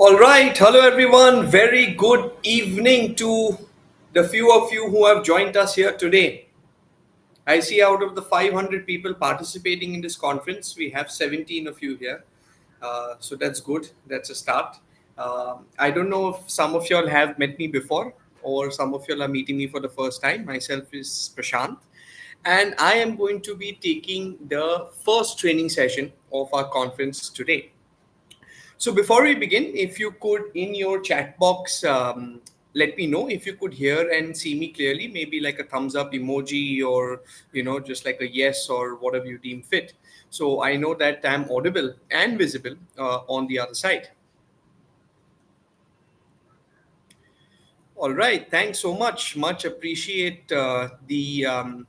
All right. Hello, everyone. Very good evening to the few of you who have joined us here today. I see out of the 500 people participating in this conference, we have 17 of you here. So that's good. That's a start. I don't know if some of y'all have met me before or some of y'all are meeting me for the first time. Myself is Prashant. And I am going to be taking the first training session of our conference today. So before we begin, if you could in your chat box let me know if you could hear and see me clearly, maybe like a thumbs up emoji or just like a yes or whatever you deem fit. So I know that I'm audible and visible on the other side. All right, thanks so much. Much appreciate the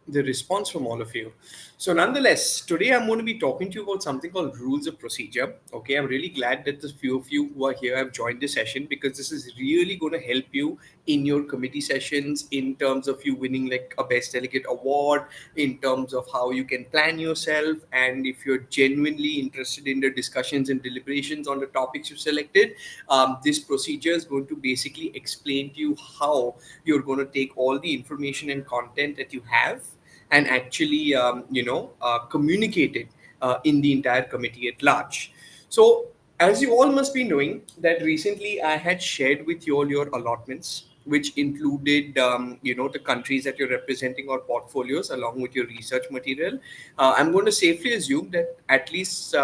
response from all of you. So, nonetheless, today I'm going to be talking to you about something called rules of procedure. Okay, I'm really glad that the few of you who are here have joined this session because this is really going to help you in your committee sessions in terms of you winning like a best delegate award, in terms of how you can plan yourself, and if you're genuinely interested in the discussions and deliberations on the topics you selected, this procedure is going to basically explain to you how you're going to take all the information and content that you have and actually communicate it in the entire committee at large. So as you all must be knowing that recently I had shared with you all your allotments, which included the countries that you're representing or portfolios along with your research material. I'm going to safely assume that at least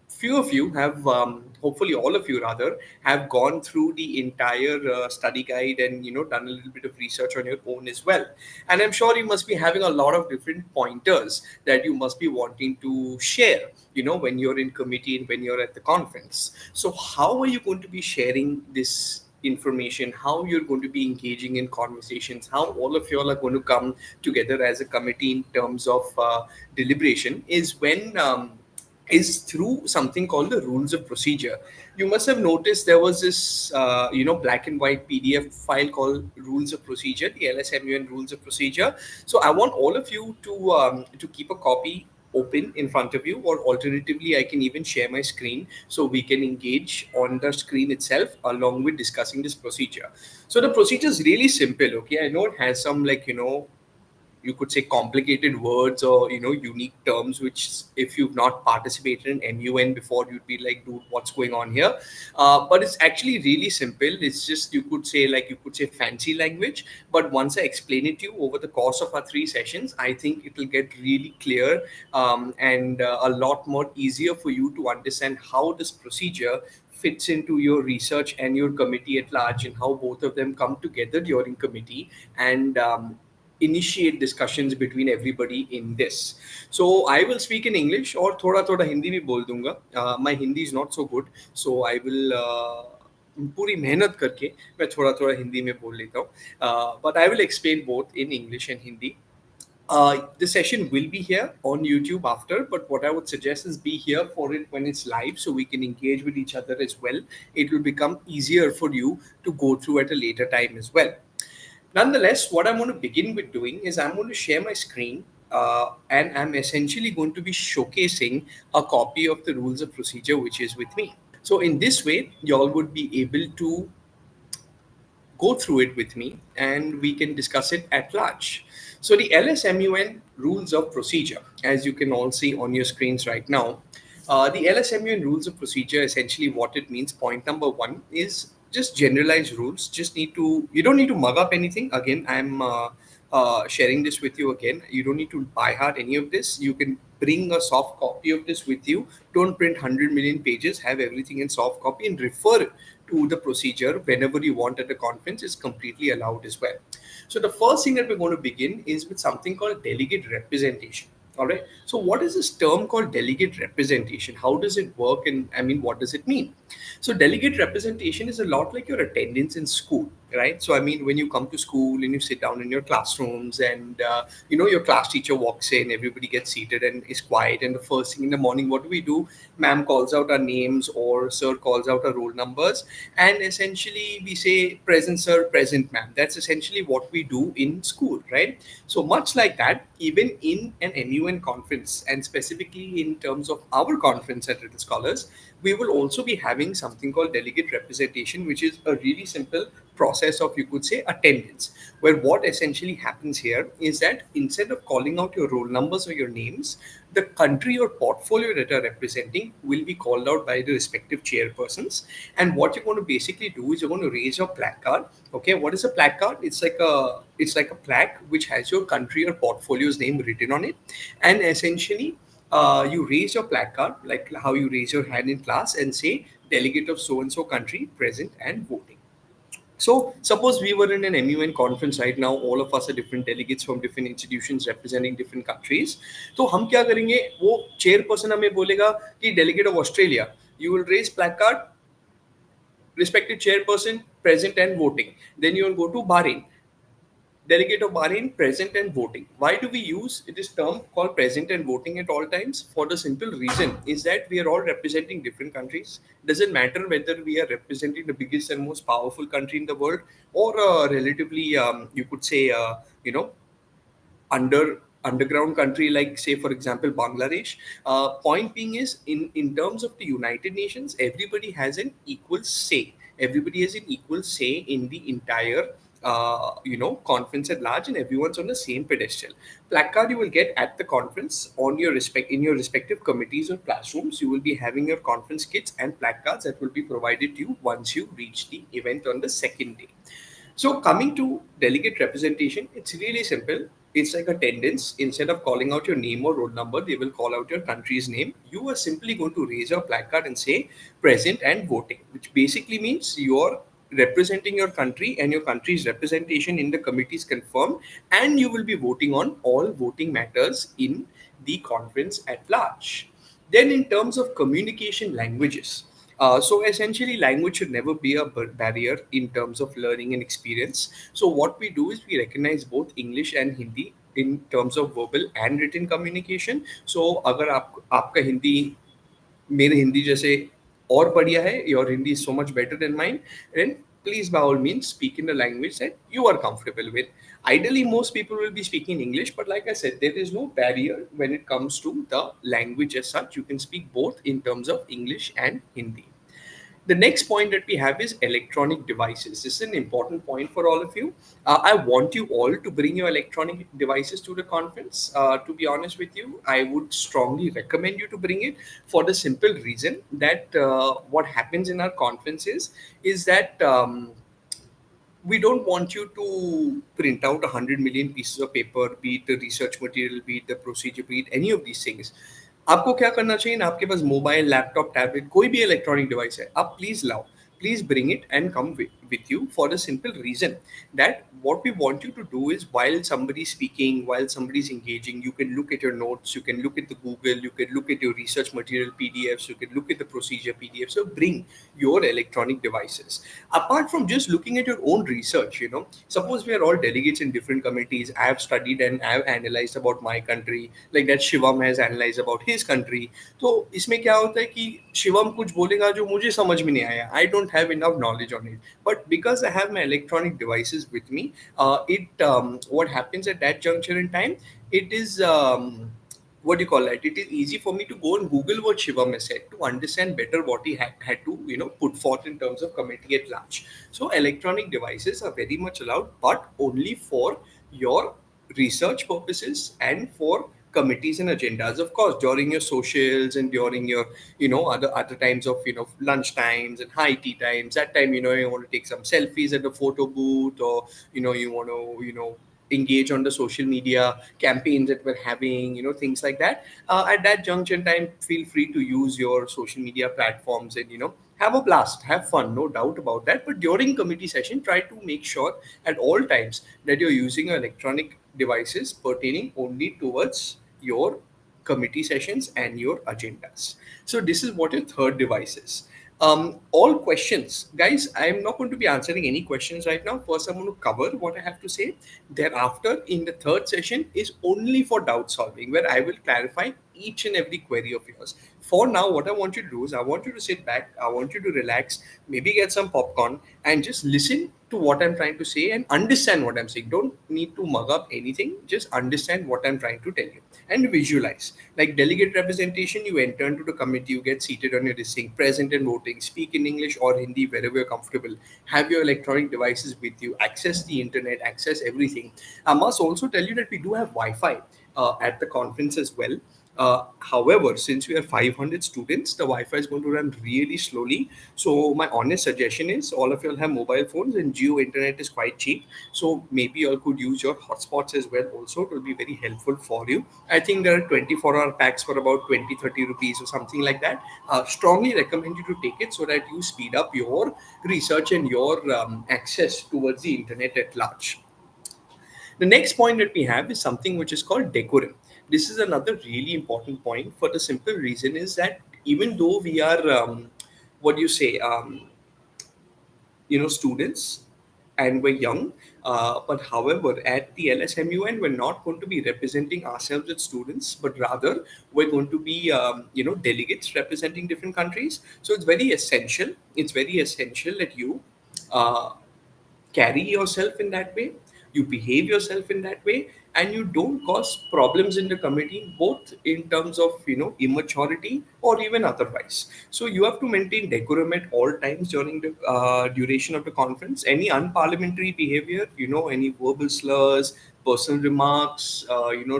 few of you have, hopefully all of you rather, have gone through the entire study guide and done a little bit of research on your own as well. And I'm sure you must be having a lot of different pointers that you must be wanting to share, when you're in committee and when you're at the conference. So how are you going to be sharing this information, how you're going to be engaging in conversations, how all of you all are going to come together as a committee in terms of deliberation is through something called the rules of procedure. You must have noticed there was this black and white PDF file called rules of procedure, the LSMUN rules of procedure. So I want all of you to keep a copy open in front of you, or alternatively I can even share my screen so we can engage on the screen itself along with discussing this procedure. So the procedure is really simple. Okay, I know it has some you could say complicated words or unique terms which if you've not participated in MUN before you'd be like, dude, what's going on here? But it's actually really simple. It's just you could say fancy language, but once I explain it to you over the course of our 3 sessions, I think it will get really clear, and a lot more easier for you to understand how this procedure fits into your research and your committee at large, and how both of them come together during committee and initiate discussions between everybody in this. So I will speak in English और थोड़ा थोड़ा हिंदी भी बोल दूंगा. My Hindi is not so good, so I will पूरी मेहनत करके मैं थोड़ा थोड़ा हिंदी में बोल लेता हूँ. But I will explain both in English and Hindi. The session will be here on YouTube after, but what I would suggest is be here for it when it's live so we can engage with each other as well. It will become easier for you to go through at a later time as well. Nonetheless, what I'm going to begin with doing is I'm going to share my screen, and I'm essentially going to be showcasing a copy of the rules of procedure which is with me. So in this way, y'all would be able to go through it with me and we can discuss it at large. So the LSMUN rules of procedure, as you can all see on your screens right now, the LSMUN rules of procedure, essentially what it means, point number one is just generalized rules. You don't need to mug up anything. Again, I'm sharing this with you again. You don't need to by heart any of this. You can bring a soft copy of this with you. Don't print 100 million pages. Have everything in soft copy and refer to the procedure whenever you want at the conference is completely allowed as well. So the first thing that we're going to begin is with something called delegate representation. All right. So what is this term called delegate representation? How does it work? And I mean, what does it mean? So delegate representation is a lot like your attendance in school. right? So I mean, when you come to school and you sit down in your classrooms, and your class teacher walks in, everybody gets seated and is quiet, and the first thing in the morning, what do? Ma'am calls out our names, or sir calls out our roll numbers, and essentially we say present sir, present ma'am. That's essentially what we do in school, right? So much like that, even in an MUN conference, and specifically in terms of our conference at Little Scholars, we will also be having something called delegate representation, which is a really simple process of, you could say, attendance, where what essentially happens here is that instead of calling out your roll numbers or your names, the country or portfolio that are representing will be called out by the respective chairpersons. And what you're going to basically do is you're going to raise your placard. Okay, what is a placard? It's like a plaque which has your country or portfolio's name written on it, and essentially you raise your placard like how you raise your hand in class and say delegate of so and so country present and voting. So suppose we were in an MUN conference right now, all of us are different delegates from different institutions representing different countries. तो हम क्या करेंगे, वो chairperson हमें बोलेगा कि delegate of Australia, you will raise placard, respected chairperson present and voting. Then you will go to Bahrain, delegate of Bahrain present and voting. Why do we use this term called present and voting at all times? For the simple reason is that we are all representing different countries. Doesn't matter whether we are representing the biggest and most powerful country in the world, or relatively, you could say, underground country like, say, for example, Bangladesh. Point being is, in terms of the United Nations, everybody has an equal say. Everybody has an equal say in the entire conference at large, and everyone's on the same pedestal. Placard you will get at the conference on your respective committees or classrooms. You will be having your conference kits and placards that will be provided to you once you reach the event on the second day. So coming to delegate representation, it's really simple. It's like attendance. Instead of calling out your name or roll number, they will call out your country's name. You are simply going to raise your placard and say present and voting, which basically means you're representing your country and your country's representation in the committees confirmed, and you will be voting on all voting matters in the conference at large. Then, in terms of communication languages, so essentially, language should never be a barrier in terms of learning and experience. So what we do is we recognize both English and Hindi in terms of verbal and written communication. So अगर आपका हिंदी मेरे हिंदी जैसे और बढ़िया है, your Hindi is so much better than mine, then please by all means speak in the language that you are comfortable with. Ideally, most people will be speaking English, but like I said, there is no barrier when it comes to the language as such. You can speak both in terms of English and Hindi. The next point that we have is electronic devices. This is an important point for all of you. I want you all to bring your electronic devices to the conference. To be honest with you, I would strongly recommend you to bring it, for the simple reason that what happens in our conferences is that we don't want you to print out 100 million pieces of paper, be it the research material, be it the procedure, be it any of these things. आपको क्या करना चाहिए ना, आपके पास mobile, laptop, tablet, कोई भी electronic device है, आप प्लीज लाओ, please bring it and come with you, for the simple reason that what we want you to do is, while somebody's speaking, while somebody's engaging, you can look at your notes, you can look at the Google, you can look at your research material PDFs, you can look at the procedure PDFs. So bring your electronic devices. Apart from just looking at your own research, suppose we are all delegates in different committees. I have studied and I have analyzed about my country, like that Shivam has analyzed about his country. तो इसमें क्या होता है कि शिवम कुछ बोलेगा जो मुझे समझ में नहीं आया, I don't have enough knowledge on it, but because I have my electronic devices with me, what happens at that juncture in time, it is what do you call it, it is easy for me to go and Google what Shivam has said to understand better what he had to put forth in terms of committee at large. So electronic devices are very much allowed, but only for your research purposes and for committees and agendas. Of course, during your socials and during your other times of lunch times and high tea times, that time you want to take some selfies at the photo booth, or you want to engage on the social media campaigns that we're having, things like that. At that junction time, feel free to use your social media platforms and have a blast, have fun, no doubt about that. But during committee session, try to make sure at all times that you're using your electronic devices pertaining only towards your committee sessions and your agendas. So this is what your third device is. All questions, guys. I'm not going to be answering any questions right now. First, I'm going to cover what I have to say. Thereafter, in the third session, is only for doubt solving, where I will clarify each and every query of yours. For now, what I want you to do is I want you to sit back, I want you to relax, maybe get some popcorn, and just listen to what I'm trying to say and understand what I'm saying. Don't need to mug up anything, just understand what I'm trying to tell you and visualize. Like delegate representation, you enter into the committee, you get seated on your thing, present and voting, speak in English or Hindi wherever you're comfortable, have your electronic devices with you, access the internet, access everything. I must also tell you that we do have Wi-Fi at the conference as well. However, since we are 500 students, the Wi-Fi is going to run really slowly. So my honest suggestion is all of you all have mobile phones and Geo internet is quite cheap. So maybe you all could use your hotspots as well also. It will be very helpful for you. I think there are 24-hour packs for about 20-30 rupees or something like that. Strongly recommend you to take it so that you speed up your research and your access towards the internet at large. The next point that we have is something which is called decorum. This is another really important point for the simple reason is that even though we are, what do you say, students and we're young, but however, at the LSMUN, we're not going to be representing ourselves as students, but rather we're going to be, delegates representing different countries. So it's very essential. It's very essential that you uh, carry yourself in that way, you behave yourself in that way, and you don't cause problems in the committee, both in terms of immaturity or even otherwise. So you have to maintain decorum at all times during the duration of the conference. Any unparliamentary behavior, any verbal slurs, personal remarks,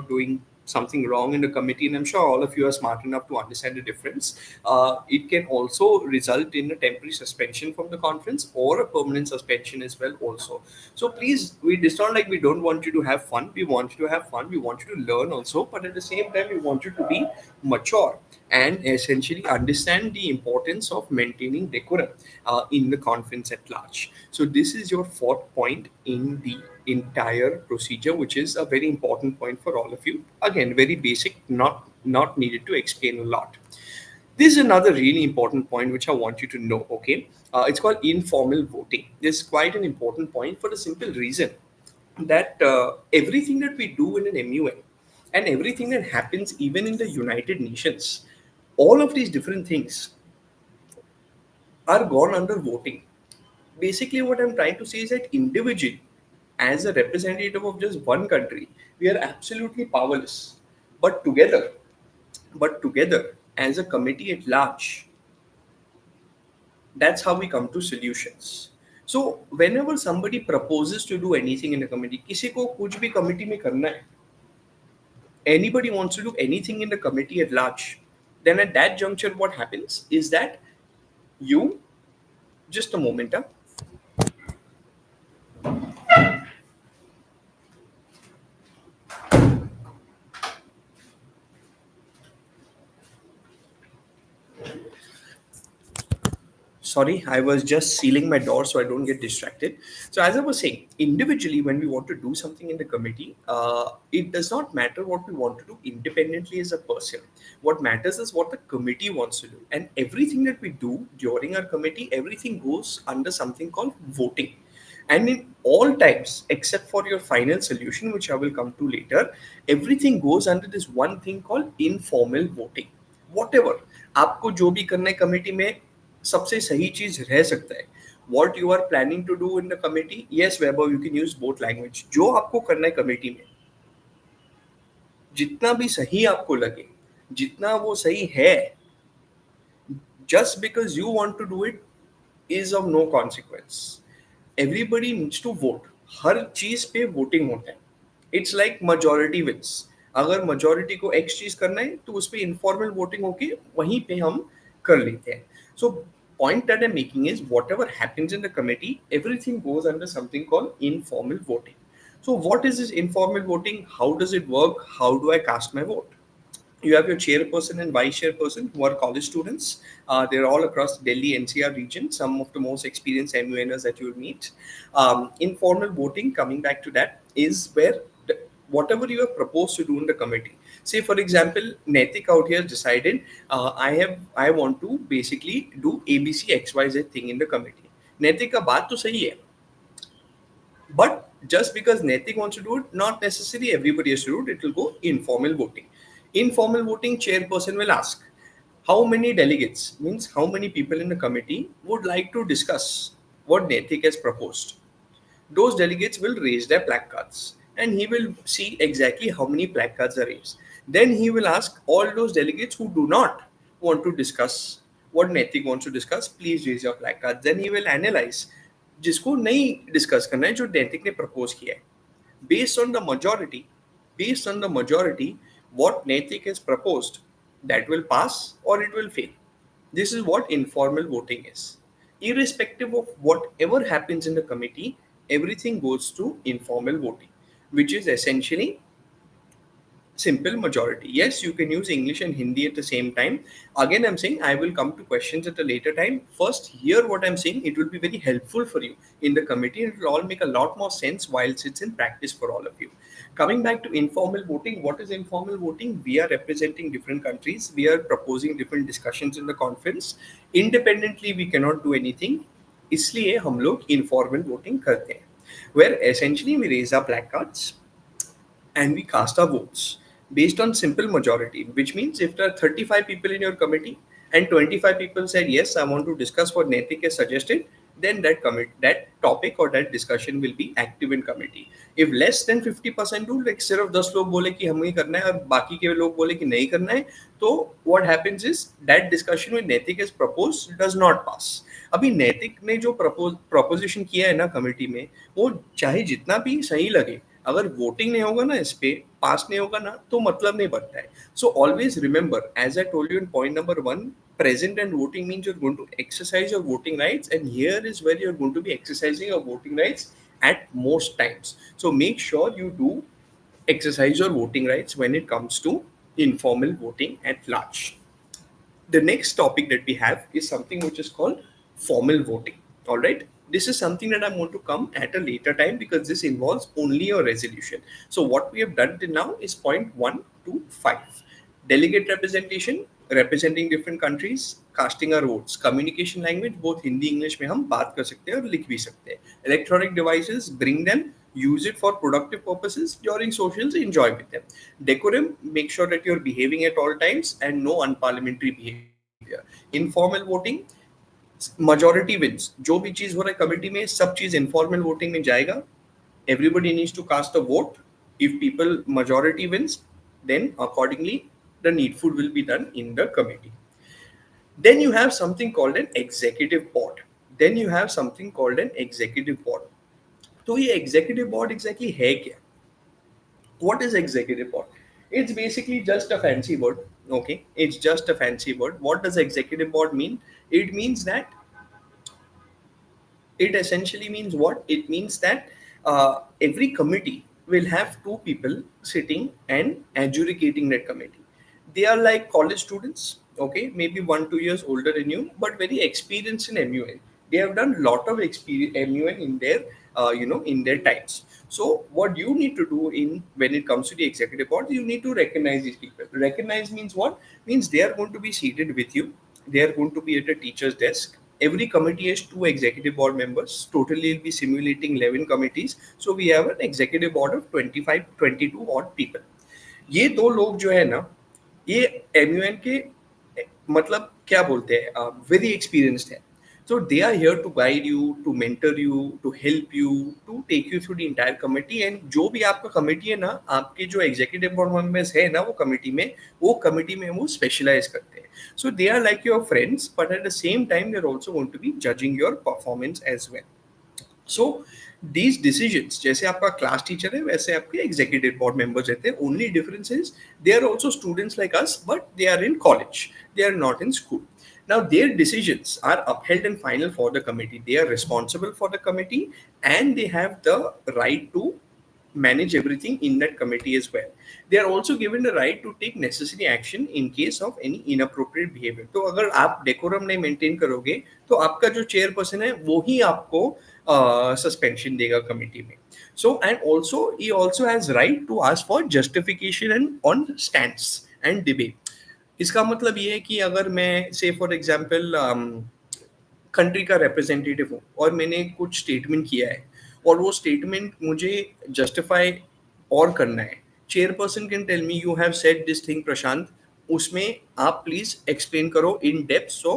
doing something wrong in the committee, and I'm sure all of you are smart enough to understand the difference. It can also result in a temporary suspension from the conference or a permanent suspension as well also. So please, it's not like we don't want you to have fun. We want you to have fun. We want you to learn also, but at the same time, we want you to be mature and essentially understand the importance of maintaining decorum in the conference at large. So this is your fourth point in the entire procedure, which is a very important point for all of you. Again, very basic, not needed to explain a lot. This is another really important point which I want you to know. Okay, it's called informal voting. This is quite an important point for the simple reason that everything that we do in an MUN and everything that happens even in the United Nations, all of these different things are gone under voting. Basically, what I'm trying to say is that individually, as a representative of just one country, we are absolutely powerless. But together, as a committee at large, that's how we come to solutions. So whenever somebody proposes to do anything in a committee, किसी को कुछ भी committee में करना है, anybody wants to do anything in the committee at large, then at that juncture, what happens is that you, just a moment, sorry, I was just sealing my door so I don't get distracted. So as I was saying, individually, when we want to do something in the committee, it does not matter what we want to do independently as a person. What matters is what the committee wants to do, and everything that we do during our committee, everything goes under something called voting. And in all times, except for your final solution, which I will come to later, everything goes under this one thing called informal voting. Whatever आपको जो भी करना है committee में, सबसे सही चीज रह सकता है. What you are planning to do in the committee, yes, Weber, you can use both language. जो आपको करना है कमेटी में, जितना भी सही आपको लगे, जितना वो सही है, just because you want to do it is of no consequence. Everybody needs to vote. हर चीज पे वोटिंग होता है. It's like majority wins. अगर majority को X चीज करना है तो उस पे इनफॉर्मल वोटिंग होके वहीं पे हम कर लेते हैं. So point that I'm making is whatever happens in the committee, everything goes under something called informal voting. So what is this informal voting? How does it work? How do I cast my vote? You have your chairperson and vice chairperson who are college students. They're all across Delhi NCR region, some of the most experienced MUNers that you'll meet. Informal voting, coming back to that, is where whatever you have proposed to do in the committee. Say for example, Netik out here decided, I want to basically do ABC XYZ thing in the committee. Netik का बात तो सही है, but just because Netik wants to do it, not necessarily everybody has to do it. It will go informal voting. Informal voting, chairperson will ask, how many delegates, means how many people in the committee would like to discuss what Netik has proposed. Those delegates will raise their placards and he will see exactly how many placards are raised. Then he will ask all those delegates who do not want to discuss what Netik wants to discuss, please raise your placards. Then he will analyze जिसको नहीं discuss करना है जो नैतिक ने propose किया है. Based on the majority, what Naitik has proposed, that will pass or it will fail. This is what informal voting is. Irrespective of whatever happens in the committee, everything goes to informal voting, which is essentially simple majority. Yes, you can use English and Hindi at the same time. Again, I'm saying I will come to questions at a later time. First, hear what I'm saying. It will be very helpful for you in the committee. It will all make a lot more sense whilst it's in practice for all of you. Coming back to informal voting, what is informal voting? We are representing different countries. We are proposing different discussions in the conference. Independently, we cannot do anything. इसलिए हम लोग informal voting करते हैं, where essentially we raise our placards and we cast our votes based on simple majority, which means if there are 35 people in your committee and 25 people said, yes, I want to discuss what Naitik has suggested, then that topic or that discussion will be active in committee. If less than 50% do, like सिर्फ 10 लोग बोले कि हमें करना है और बाकी के लोग बोले कि नहीं करना है, तो what happens is that discussion with Naitik has proposed does not pass. अभी नैतिक ने जो proposition किया है ना कमेटी में, वो चाहे जितना भी सही लगे, अगर वोटिंग नहीं होगा ना, इस पे पास नहीं होगा ना, तो मतलब नहीं बनता है. So always remember, as I told you in point number 1, present and voting means you're going to exercise your voting rights, and here is where you're going to be exercising your voting rights at most times. So make sure you do exercise your voting rights when it comes to informal voting at large. The next topic that we have is something which is called formal voting. All right, this is something that I'm going to come at a later time because this involves only a resolution. So what we have done till now is point 1 to 5. Delegate representation, representing different countries, casting our votes. Communication language, both Hindi English में हम बात कर सकते हैं और लिख भी सकते हैं. Electronic devices, bring them, use it for productive purposes. During socials, enjoy with them. Decorum, make sure that you're behaving at all times and no unparliamentary behavior. Informal voting, majority wins. जो भी चीज हो रहा है committee में, सब चीज informal voting में जाएगा. Everybody needs to cast a vote. If people majority wins, then accordingly the needful will be done in the committee. Then you have something called an executive board. तो ये executive board exactly है क्या? What is executive board? It's basically just a fancy word. Okay, it's just a fancy word. What does executive board mean? It means that it essentially means what? It means that every committee will have 2 people sitting and adjudicating that committee. They are like college students, okay, maybe 1-2 years older than you, but very experienced in MUN. They have done lot of experience MUN in their in their times. So what you need to do when it comes to the executive board, you need to recognize these people. Recognize means what? Means they are going to be seated with you. They are going to be at a teacher's desk. Every committee has 2 executive board members. Totally, we'll be simulating 11 committees. So we have an executive board of 22 odd people. ये 2 लोग जो है ना, ये MUN के मतलब क्या बोलते हैं, very experienced है. So they are here to guide you, to mentor you, to help you, to take you through the entire committee. And जो भी आपका committee है ना, आपके जो executive board members है ना, वो committee में वो specialize करते हैं. So they are like your friends, but at the same time they're also going to be judging your performance as well. So these decisions, जैसे आपका क्लास टीचर है वैसे आपके एग्जीक्यूटिव बोर्ड मेंबर्स रहते हैं. Only difference is they are also students like us, but they are in college, they are not in school. Now their decisions are upheld and final for the committee. They are responsible for the committee and they have the right to manage everything in that committee as well. They are also given the right to take necessary action in case of any inappropriate behavior. तो अगर आप decorum नहीं maintain करोगे तो आपका जो chairperson है वो ही आपको सस्पेंशन देगा कमिटी में. So and also he also has right to ask for justification and on stance and debate. इसका मतलब ये है कि अगर मैं से फॉर एग्जांपल कंट्री का रिप्रेजेंटेटिव हूँ और मैंने कुछ स्टेटमेंट किया है और वो स्टेटमेंट मुझे जस्टिफाई और करना है, chairperson can tell me you have said this thing Prashant, उसमें आप प्लीज एक्सप्लेन करो इन डेप्थ सो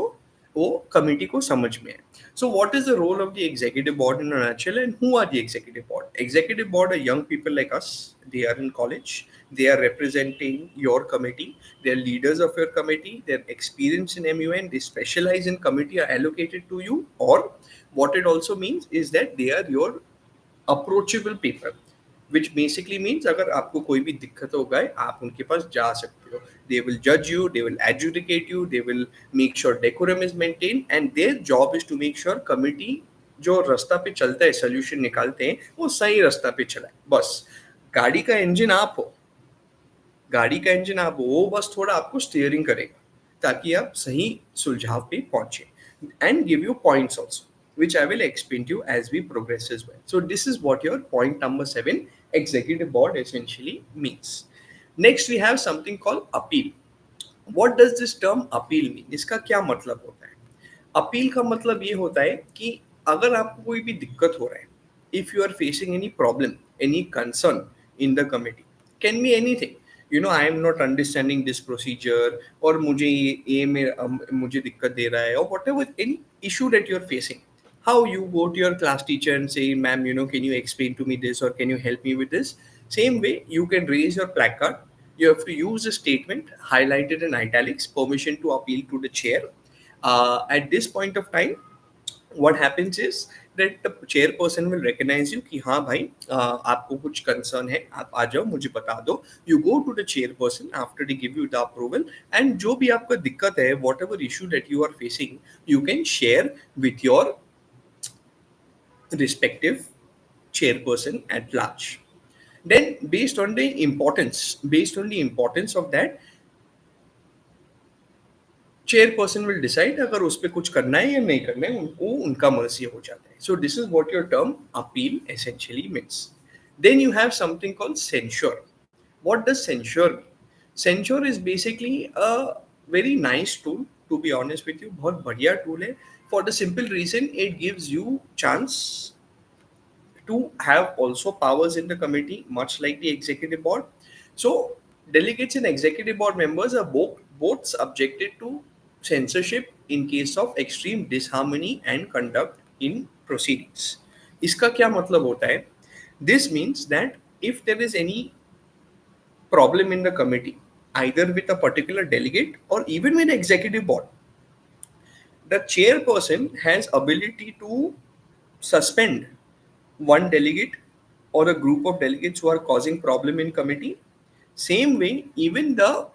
वो कमिटी को समझ में है. So what is the role of the executive board in a nutshell, and who are the executive board? Executive board are young people like us. They are in college. They are representing your committee. They are leaders of your committee. They are experienced in MUN. They specialize in committee are allocated to you. Or what it also means is that they are your approachable people, which basically means अगर आपको कोई भी दिक्कत हो गए आप उनके पास जा सकते हो. They will judge you, they will adjudicate you, they will make sure decorum is maintained, and their job is to make sure committee जो रास्ता पे चलता है सोल्यूशन निकालते हैं वो सही रास्ता पे चला है. बस गाड़ी का इंजन आप हो, गाड़ी का इंजन आप हो, वो बस थोड़ा आपको स्टीयरिंग करेगा ताकि आप सही सुलझाव पे पहुंचे, and give you points also, which I will explain to you as we progress as well. So this is what your point number 7 executive board essentially means. Next we have something called appeal. What does this term appeal mean? इसका क्या मतलब होता है? Appeal का मतलब ये होता है कि अगर आपको कोई भी दिक्कत हो रहा है, if you are facing any problem, any concern in the committee, can be anything. You know, I am not understanding this procedure, और मुझे ये में मुझे दिक्कत दे रहा है, or whatever any issue that you are facing. How you go to your class teacher and say, ma'am, you know, can you explain to me this or can you help me with this? Same way, you can raise your placard. You have to use a statement highlighted in italics, permission to appeal to the chair. At this point of time, what happens is that the chairperson will recognize you कि हाँ भाई आपको कुछ concern है, आप आ जाओ मुझे बता दो. You go to the chairperson after they give you the approval, and जो भी आपका दिक्कत है, whatever issue that you are facing, you can share with your respective chairperson at large. Then based on the importance of that, chairperson will decide अगर उस पर कुछ करना है या नहीं करना है, उनको उनका मर्जी हो जाता है. So this is what your term appeal essentially means. Then you have something called censure. What does censure mean? Censure is basically a very nice tool, to be honest with you. बहुत बढ़िया tool है for the simple reason it gives you chance to have also powers in the committee, much like the executive board. So delegates and executive board members are both subjected to censorship in case of extreme disharmony and conduct in proceedings. इसका क्या मतलब होता है? This means that if there is any problem in the committee, either with a particular delegate or even with the executive board, the chairperson has ability to suspend one delegate or a group of delegates who are causing problem in committee. Same way, even the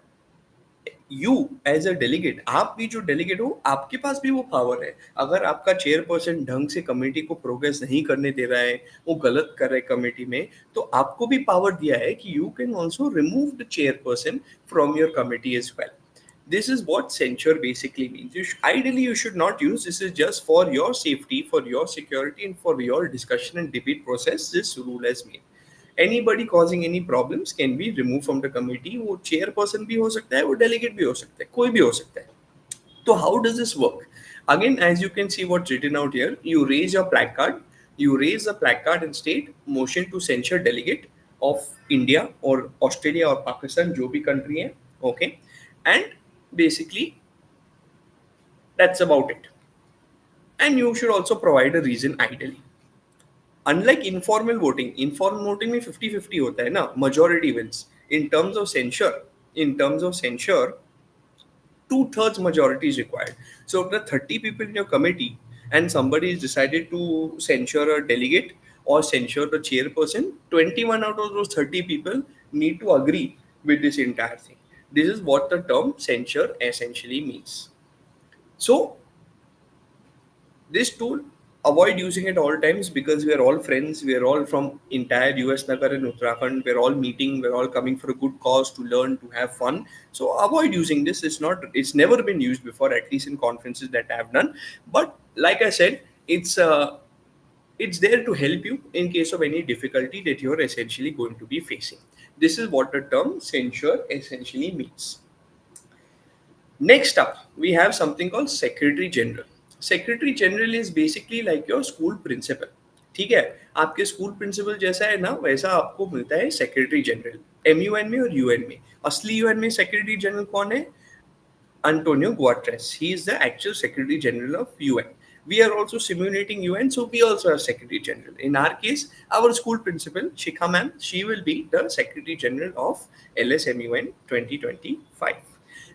you as a delegate, आप भी जो delegate हो आपके पास भी वो power है. अगर आपका चेयरपर्सन ढंग से कमेटी को प्रोग्रेस नहीं करने दे रहा है, वो गलत कर रहा है कमेटी में, तो आपको भी पावर दिया है कि you can also remove the chairperson from your committee as well. This is what censure basically means. Ideally, you should not use this. Is just for your safety, for your security, and for your discussion and debate process. This rule has made. Anybody causing any problems can be removed from the committee. वो chairperson भी हो सकता है, वो delegate भी हो सकता है, कोई भी हो सकता है. So how does this work? Again, as you can see what's written out here, you raise your placard. You raise the placard and state motion to censure delegate of India or Australia or Pakistan, जो भी country है, okay, and basically that's about it. And you should also provide a reason ideally. Unlike informal voting में 50-50 होता है ना, majority wins. In terms of censure, 2/3 majority is required. So if there are 30 people in your committee and somebody is decided to censure a delegate or censure the chairperson, 21 out of those 30 people need to agree with this entire thing. This is what the term censure essentially means. So this tool avoid using it all times because we are all friends. We are all from entire US Nagar and Uttarakhand. We're all meeting. We're all coming for a good cause to learn, to have fun. So avoid using this. It's never been used before, at least in conferences that I've done. But like I said, it's there to help you in case of any difficulty that you're essentially going to be facing. This is what the term censure essentially means. Next up, we have something called Secretary General. Secretary General is basically like your school principal. ठीक है, आपके school principal जैसा है ना, वैसा आपको मिलता है सेक्रेटरी जनरल, MUN में और UN में. असली UN में सेक्रेटरी जनरल कौन है? Antonio Guterres. He is the actual Secretary General of UN. We are also simulating UN, so we also have Secretary General. In our case, our school principal, Shikha ma'am, she will be the Secretary General of LSMUN 2025.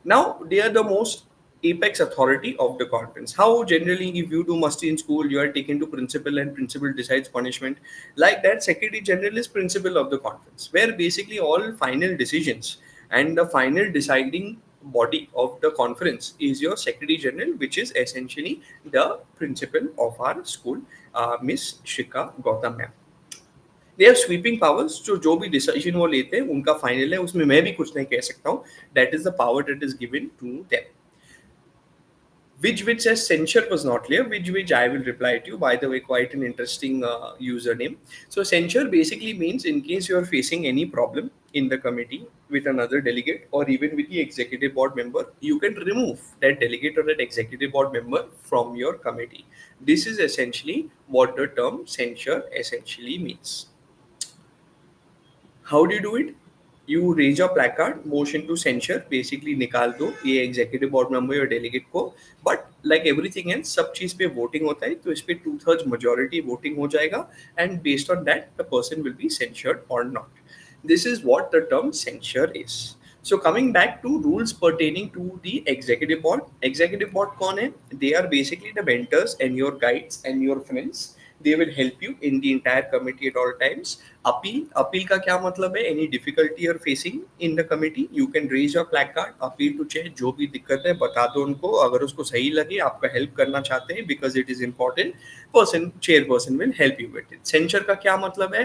Now, they are the most apex authority of the conference. How generally, if you do musty in school, you are taken to principal and principal decides punishment. Like that, Secretary General is principal of the conference, where basically all final decisions and the final deciding body of the conference is your Secretary General, which is essentially the principal of our school, Miss Shikha Gautam ma'am. They have sweeping powers, जो भी decision वो लेते हैं उनका final है, उसमें मैं भी कुछ नहीं कह सकता हूँ. That is the power that is given to them. Which says censure was not clear, which I will reply to you. By the way, quite an interesting username. So censure basically means in case you are facing any problem in the committee with another delegate or even with the executive board member, you can remove that delegate or that executive board member from your committee. This is essentially what the term censure essentially means. How do you do it? You raise your placard, motion to censure, basically निकाल दो ये executive board member या delegate को. But like everything else, सब चीज पे voting होता है, तो इस पे 2/3 majority voting हो जाएगा, and based on that the person will be censured or not. This is what the term censure is. So coming back to rules pertaining to the executive board. Executive board कौन है? They are basically the mentors and your guides and your friends. They will help you in the entire committee at all times. Appeal का क्या मतलब है? Any difficulty you're facing in the committee, you can raise your placard, appeal to chair. जो भी दिक्कत है बता दो उनको, अगर उसको सही लगे आपका हेल्प करना चाहते हैं because it is important, chairperson will help you with it. Censure का क्या मतलब है?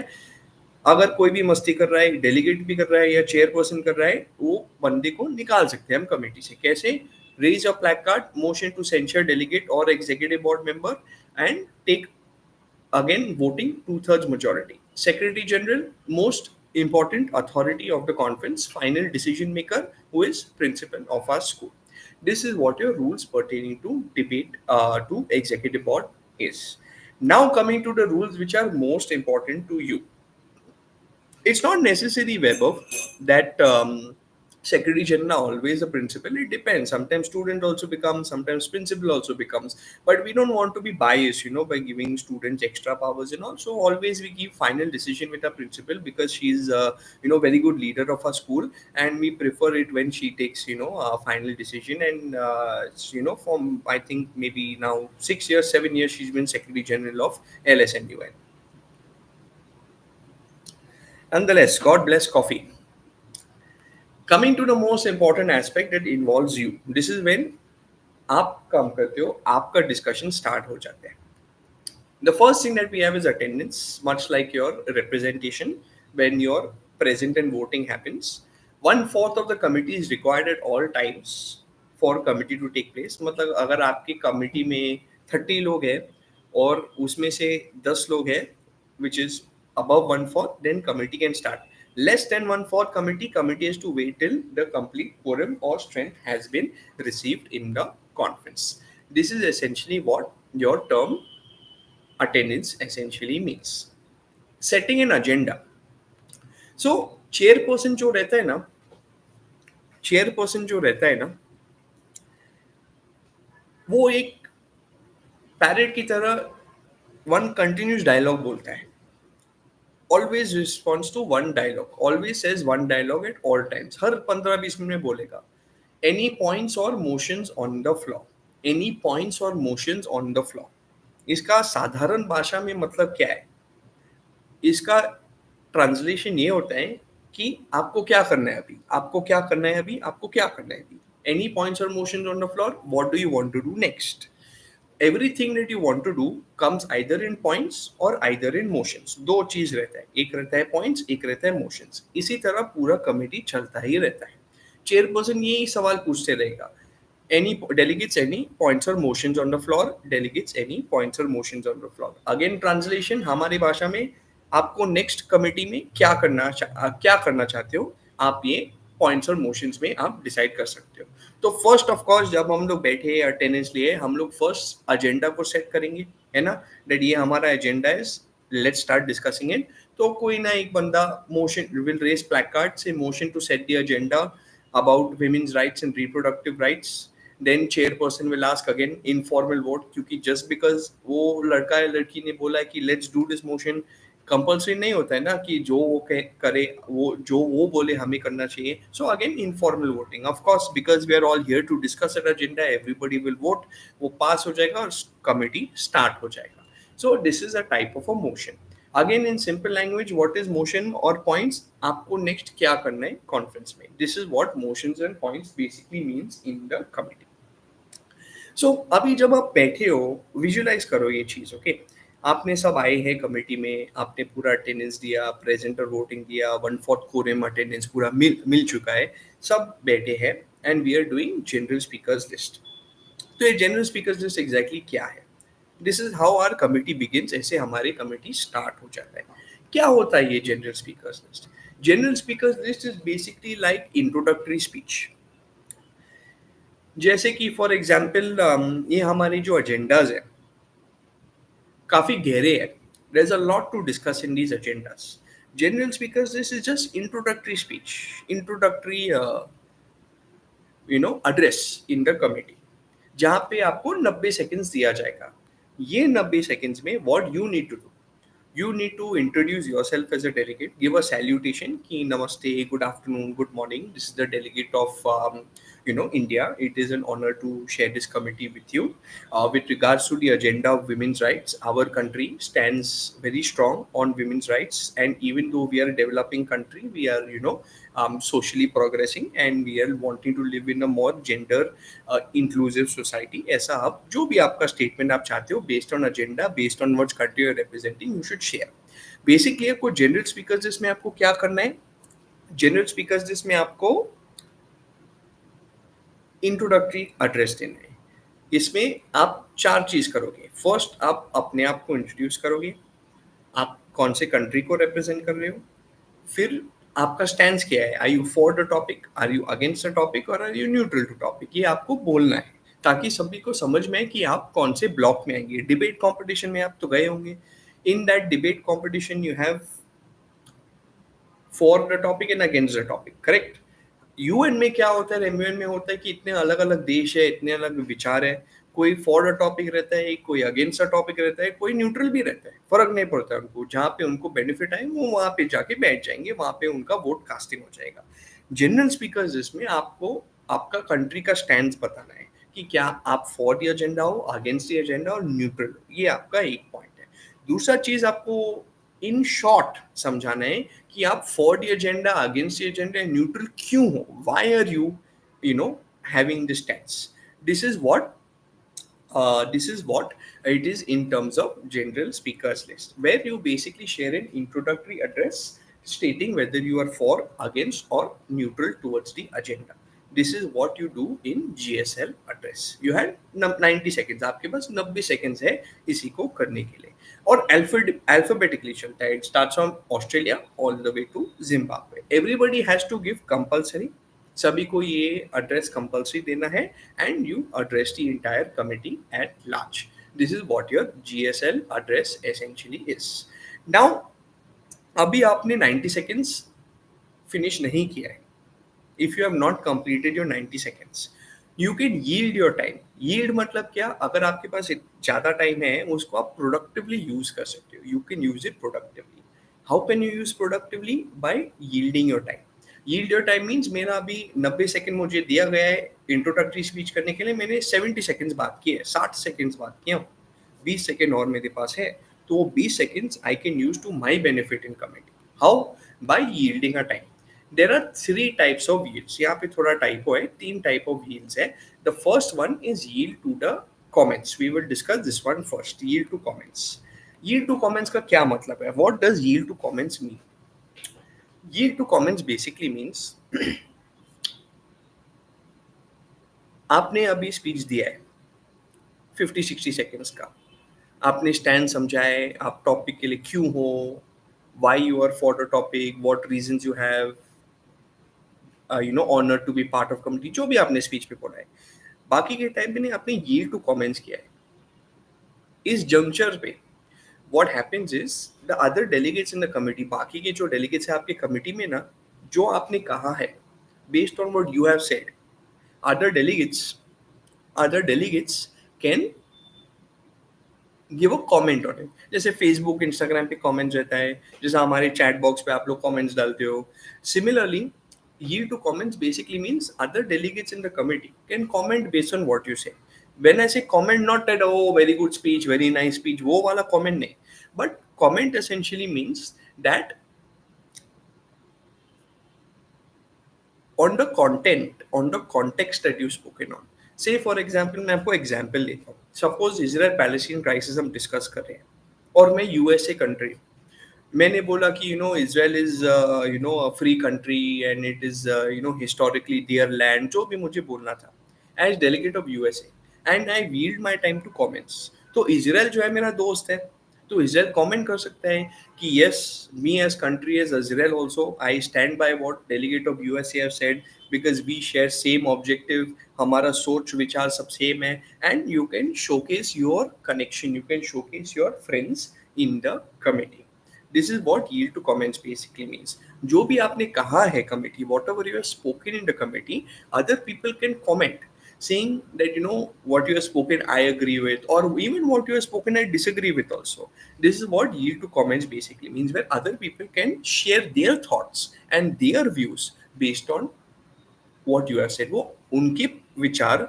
अगर कोई भी मस्ती कर रहा है, डेलीगेट भी कर रहा है या चेयरपर्सन कर रहा है, वो बंदे को निकाल सकते हैं हम कमेटी से. कैसे? Raise a placard, motion to censure delegate और executive board member and take again voting 2/3 majority. Secretary General, most important authority of the conference, final decision maker, who is principal of our school. This is what your rules pertaining to debate to executive board is. Now coming to the rules which are most important to you. It's not necessary, Vaibhav, that secretary general are always the principal. It depends. Sometimes student also becomes, sometimes principal also becomes. But we don't want to be biased, by giving students extra powers and all. So always we give final decision with our principal because she's, very good leader of our school, and we prefer it when she takes, a final decision. And from I think maybe now 6 years, 7 years, she's been secretary general of LSMUN. Nonetheless, God bless coffee. Coming to the most important aspect that involves you. This is when आप काम करते हो, आपका discussion start हो जाता है. The first thing that we have is attendance, much like your representation when your present and voting happens. 1/4 of the committee is required at all times for committee to take place. मतलब अगर आपकी committee में 30 लोग हैं और उसमें से 10 लोग हैं, which is above 1/4, then committee can start. Less than 1/4 committee has to wait till the complete quorum or strength has been received in the conference. This is essentially what your term attendance essentially means. Setting an agenda. So chairperson जो रहता है ना, वो एक parrot की तरह one continuous dialogue बोलता है. Always responds to one dialogue, always says one dialogue at all times. Her 15-20 minute में बोलेगा. Any points or motions on the floor. Any points or motions on the floor. इसका साधारण भाषा में मतलब क्या है? इसका ट्रांसलेशन ये होता है कि आपको क्या करना है अभी, आपको क्या करना है अभी, आपको क्या करना है अभी. Any points or motions on the floor? What do you want to do next? everything that you want to do comes either in points or either in motions. दो चीज रहता है, एक रहता है points, एक रहता है motions. इसी तरह पूरा कमेटी चलता ही रहता है. चेयरपर्सन यही सवाल पूछते रहेगा, any delegates any points or motions on the floor, delegates any points or motions on the floor. Again translation हमारी भाषा में, आपको नेक्स्ट कमेटी में क्या करना चाहते हो, आप ये पॉइंट्स और मोशंस में आप डिसाइड कर सकते हो. तो फर्स्ट ऑफ कोर्स जब हम लोग बैठे अटेंडेंस लिए, हम लोग फर्स्ट एजेंडा को सेट करेंगे, है ना, दैट ये हमारा agenda is, let's start discussing it. तो कोई ना एक बंदा मोशन विल रेज प्लैकार्ड से motion to set the agenda about women's rights and reproductive rights. Then chairperson will ask again informal vote, क्योंकि just because वो लड़का या लड़की ने बोला है कि let's do this motion, compulsory नहीं होता है ना कि जो वो करे, वो बोले हमें करना चाहिए. So again informal voting, of course because we are all here to discuss at agenda, everybody will vote, वो पास हो जाएगा और कमिटी स्टार्ट हो जाएगा. So this is a type of a motion. Again in simple language, what is motion और points, आपको next क्या करना है कॉन्फ्रेंस में, this is what motions and points basically means in the committee. So अभी जब आप बैठे हो, विजुअलाइज करो ये चीज. ओके, आपने सब आए हैं कमेटी में, आपने पूरा अटेंडेंस दिया, प्रेजेंट और वोटिंग दिया, 1/4 कोरम अटेंडेंस पूरा मिल चुका है, सब बैठे हैं and we are doing general speakers list. तो ये जनरल स्पीकर्स लिस्ट एग्जैक्टली क्या है? This is how our committee begins, ऐसे हमारी कमिटी स्टार्ट हो जाता है. क्या होता है ये general speakers list? General speakers list is basically like introductory speech. जैसे कि फॉर एग्जाम्पल ये हमारे जो एजेंडाज है काफी गहरे हैं. There is a lot to discuss in these agendas. General speakers this is just introductory speech, introductory address in the committee, जहां पे आपको 90 सेकेंड्स दिया जाएगा. ये 90 सेकेंड्स में what you need to do, you need to introduce yourself as a delegate, give a salutation ki namaste, good afternoon, good morning, this is the delegate of India. It is an honor to share this committee with you. With regards to the agenda of women's rights, our country stands very strong on women's rights, and even though we are a developing country, we are socially progressing and we are wanting to live in a more gender inclusive society. ऐसा आप जो भी आपका statement आप चाहते हो based on agenda, based on what country you are representing, you should share. Basically आपको general speakers जिसमें आपको क्या करना है, जनरल स्पीकर्स जिसमें आपको इंट्रोडक्टरी एड्रेस देना है. इसमें आप 4 चीज करोगे. फर्स्ट, आप अपने आप को इंट्रोड्यूस करोगे, आप कौन से कंट्री को रिप्रेजेंट कर रहे हो, फिर आपका स्टैंड क्या है, are you for the topic, are you against the topic और are you neutral to topic, ये आपको बोलना है ताकि सभी को समझ में आए कि आप कौन से ब्लॉक में आएंगे. डिबेट कंपटीशन में आप तो गए होंगे, in that debate competition you have for the topic and against the topic, correct. UN में क्या होता है, एमयूएन में होता है कि इतने अलग अलग देश है, इतने अलग विचार है, कोई फॉर द टॉपिक रहता है, कोई अगेंस्ट द टॉपिक रहता है, कोई न्यूट्रल भी रहता है, फर्क नहीं पड़ता उनको, जहाँ पे उनको बेनिफिट आए वो वहाँ पे जाके बैठ जाएंगे, वहाँ पे उनका वोट कास्टिंग हो जाएगा. जनरल स्पीकर जिसमें आपको आपका कंट्री का स्टैंड बताना है कि क्या आप फॉर द एजेंडा हो, अगेंस्ट द एजेंडा और न्यूट्रल हो, ये आपका एक पॉइंट है. दूसरा चीज आपको इन शॉर्ट समझाना है कि आप for the agenda, against the agenda, neutral क्यों हो, why are you having this stands. This is what it is in terms of general speakers list, where you basically share an introductory address stating whether you are for, against or neutral towards the agenda. This is what you do in GSL address. You had 90 seconds, आपके पास 90 seconds है इसी को करने के लिए. और alphabetically चलता है. It starts from Australia all the way to Zimbabwe. Everybody has to give compulsory, सभी को ये एड्रेस कंपल्सरी देना है and you address the entire committee at large. This is what your GSL address essentially is. Now अभी आपने 90 seconds finish नहीं किया है, if you have not completed your 90 seconds, you can yield your time. Yield मतलब क्या, अगर आपके पास ज़्यादा टाइम है उसको आप प्रोडक्टिवली यूज कर सकते हो. You can use it productively. How can you use productively? By yielding your time. Yield your time means मेरा अभी 90 सेकंड मुझे दिया गया है इंट्रोडक्टरी स्पीच करने के लिए, मैंने 70 सेकंड्स बात किए, 60 सेकंड्स बात किया, 20 सेकंड और मेरे पास है, तो वो 20 seconds I can use to my benefit in committee. How? By yielding a time. There are 3 types of yields. यहाँ पे थोड़ा टाइपो है, 3 टाइप ऑफ यील्ड्स है. The first one is yield to the comments. We will discuss this one first. Yield to comments. Yield to comments का क्या मतलब है? What does yield to comments mean? Yield to comments basically means आपने अभी speech दिया है 50-60 seconds का, आपने स्टैंड समझा है, आप टॉपिक के लिए क्यों हो, why you are for the topic, what reasons you have, honour to be part of committee, जो भी आपने स्पीच पे बोला है, बाकी के टाइम पे नहीं आपने यील्ड टू कमेंट्स किया है. इस जंक्चर पे what happens is the other delegates in the committee, बाकी के जो डेलीगेट्स है आपके कमिटी में ना, जो आपने कहा है based on what you have said, other delegates can give a comment on it. जैसे फेसबुक इंस्टाग्राम पे कमेंट्स रहता है, जैसे हमारे चैट बॉक्स पे आप लोग कमेंट्स डालते हो. Similarly yield to comments basically means other delegates in the committee can comment based on what you say. When I say comment, not that oh very good speech, very nice speech, वो वाला comment नहीं, but comment essentially means that on the content, on the context that you've spoken on. Say for example, मैं आपको example लेता हूँ. Suppose Israel Palestine crisis हम discuss कर रहे हैं और मैं USA country, मैंने बोला कि Israel is a free country and it is historically their land, जो भी मुझे बोलना था as delegate of USA, and I yield my time to comments. तो इजराइल जो है मेरा दोस्त है, तो इजराइल कमेंट कर सकता है कि yes, me as country as Israel also I stand by what delegate of USA have said because we share same objective, हमारा सोच विचार सब सेम है, and you can showcase your connection, you can showcase your friends in the committee. This is what yield to comments basically means. जो भी आपने कहा है committee, whatever you have spoken in the committee, other people can comment saying that what you have spoken I agree with, or even what you have spoken I disagree with also. This is what yield to comments basically means, where other people can share their thoughts and their views based on what you have said. वो उनके विचार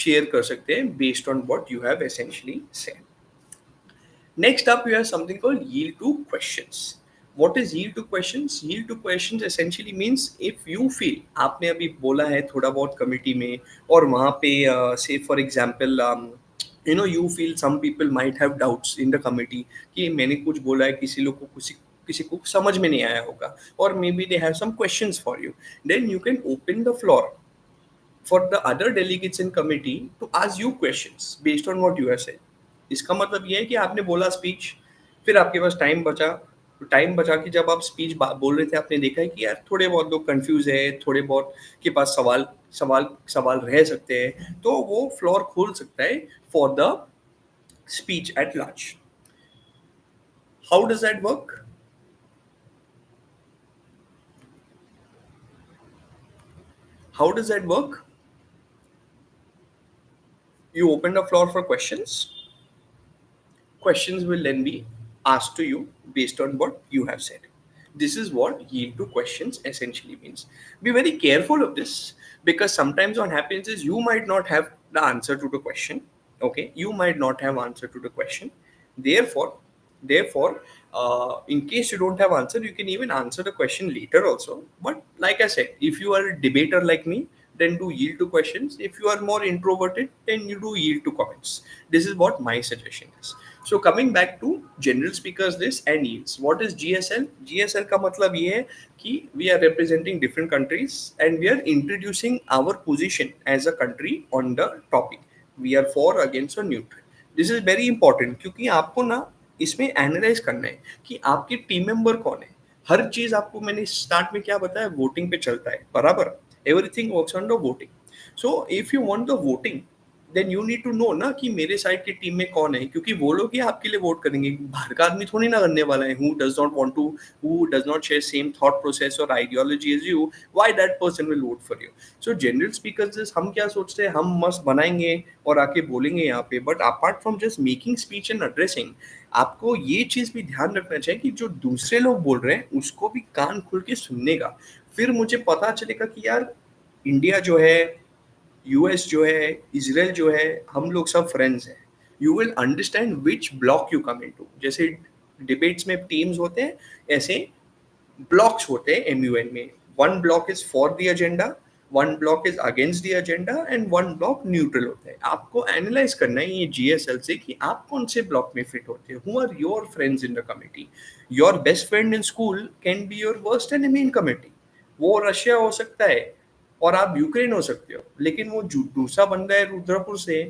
share कर सकते हैं based on what you have essentially said. Next up, we have something called yield to questions. What is yield to questions? Yield to questions essentially means if you feel आपने अभी बोला है थोड़ा बहुत कमिटी में और वहाँ पे say for example you feel some people might have doubts in the committee कि मैंने कुछ बोला है, किसी लोग को किसी को समझ में नहीं आया होगा, or maybe they have some questions for you, then you can open the floor for the other delegates in committee to ask you questions based on what you have said. इसका मतलब ये है कि आपने बोला स्पीच, फिर आपके पास time बचा कि जब आप स्पीच बोल रहे थे आपने देखा है कि यार थोड़े बहुत लोग कंफ्यूज है, थोड़े बहुत के पास सवाल रह सकते हैं, तो वो फ्लोर खोल सकता है for the speech at large. How does that work? How does that work? You open the floor for questions. Questions will then be asked to you based on what you have said. This is what yield to questions essentially means. Be very careful of this, because sometimes what happens is you might not have the answer to the question. Okay, you might not have answer to the question. Therefore, in case you don't have answer, you can even answer the question later also. But like I said, if you are a debater like me, then do yield to questions. If you are more introverted, then you do yield to comments. This is what my suggestion is. So coming back to general speakers list and yields. What is GSL? GSL का मतलब ये है कि we are representing different countries and we are introducing our position as a country on the topic. We are for, against or neutral. This is very important क्योंकि आपको ना इसमें analyse करना है कि आपके टीम मेंबर कौन है. हर चीज आपको मैंने स्टार्ट में क्या बताया, वोटिंग पे चलता है, बराबर. Everything works on the voting. So if you want the voting, then you need to know ना कि मेरे साइड की टीम में कौन है, क्योंकि वो लोग ही आपके लिए वोट करेंगे. बाहर का आदमी थोड़ी ना करने वाला है. Who does not share same thought process और ideology as you, why that person will vote for you. So general speakers हम क्या सोचते हैं, हम मस्त बनाएंगे और आके बोलेंगे यहाँ पे. But apart from just making speech and addressing, आपको ये चीज भी ध्यान रखना चाहिए कि जो दूसरे लोग बोल रहे हैं उसको भी कान खोल के सुनने का. फिर मुझे पता चलेगा कि यार इंडिया जो है, यूएस जो है, इजराइल जो है, हम लोग सब फ्रेंड्स हैं. You will understand which block you come into. जैसे डिबेट्स में टीम्स होते हैं, ऐसे ब्लॉक्स होते हैं MUN में. One block is for the agenda, one block is against the agenda and one block neutral होता है. आपको एनालाइज करना है ये जीएसएल से कि आप कौन से ब्लॉक में फिट होते हैं. Who are your friends in the committee. Your best friend in school can be your worst enemy in committee. वो रशिया हो सकता है और आप यूक्रेन हो सकते हो, लेकिन वो दूसरा बंदा है रुद्रपुर से,